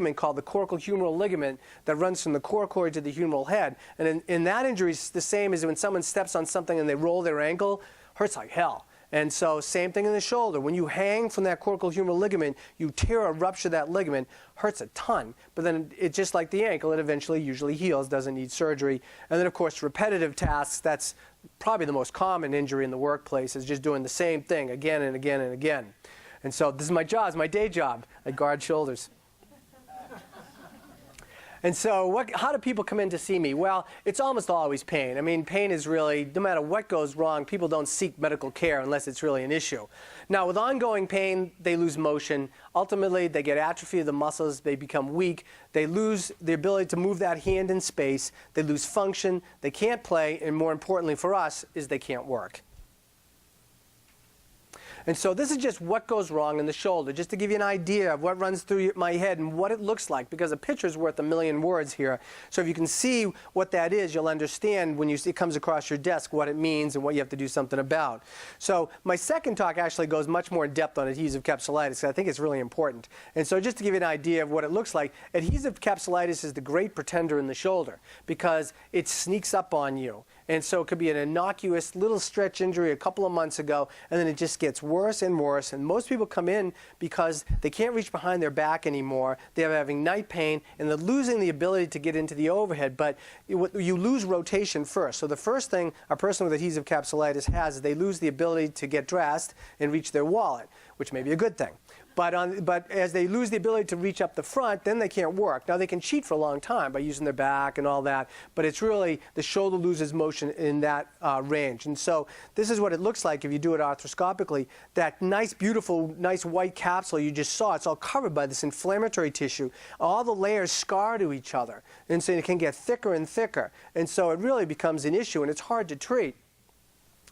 ligament called the coracohumeral ligament that runs from the coracoid to the humeral head. And in that injury, it's the same as when someone steps on something and they roll their ankle. Hurts like hell. And so same thing in the shoulder. When you hang from that coracohumeral ligament, you tear or rupture that ligament. Hurts a ton. But then it's just like the ankle. It eventually usually heals, doesn't need surgery. And then, of course, repetitive tasks, that's probably the most common injury in the workplace, is just doing the same thing again and again and again. And so this is my job, it's my day job. I guard shoulders. And so how do people come in to see me? Well, it's almost always pain. I mean, pain is really, no matter what goes wrong, people don't seek medical care unless it's really an issue. Now, with ongoing pain, they lose motion. Ultimately, they get atrophy of the muscles. They become weak. They lose the ability to move that hand in space. They lose function. They can't play. And more importantly for us is they can't work. And so this is just what goes wrong in the shoulder, just to give you an idea of what runs through my head and what it looks like, because a picture's worth a million words here. So if you can see what that is, you'll understand when it comes across your desk what it means and what you have to do something about. So my second talk actually goes much more in depth on adhesive capsulitis, because I think it's really important. And so just to give you an idea of what it looks like, adhesive capsulitis is the great pretender in the shoulder, because it sneaks up on you. And so it could be an innocuous little stretch injury a couple of months ago, and then it just gets worse and worse. And most people come in because they can't reach behind their back anymore. They're having night pain, and they're losing the ability to get into the overhead. But you lose rotation first. So the first thing a person with adhesive capsulitis has is they lose the ability to get dressed and reach their wallet, which may be a good thing. But as they lose the ability to reach up the front, then they can't work. Now, they can cheat for a long time by using their back and all that, but it's really the shoulder loses motion in that range. And so this is what it looks like if you do it arthroscopically. That nice, beautiful, nice white capsule you just saw, it's all covered by this inflammatory tissue. All the layers scar to each other, and so it can get thicker and thicker. And so it really becomes an issue, and it's hard to treat.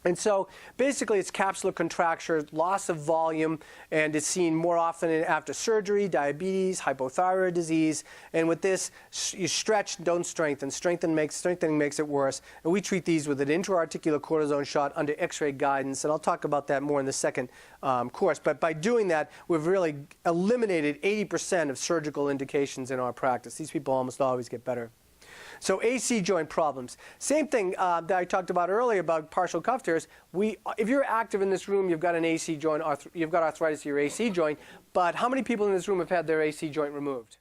And so basically it's capsular contracture, loss of volume, and it's seen more often after surgery, diabetes, hypothyroid disease. And with this, you stretch, don't strengthen. Strengthening makes it worse. And we treat these with an intra-articular cortisone shot under X-ray guidance. And I'll talk about that more in the second course. But by doing that, we've really eliminated 80% of surgical indications in our practice. These people almost always get better. So AC joint problems. Same thing that I talked about earlier about partial cuff tears. If you're active in this room, you've got an AC joint, you've got arthritis to your AC joint. But how many people in this room have had their AC joint removed?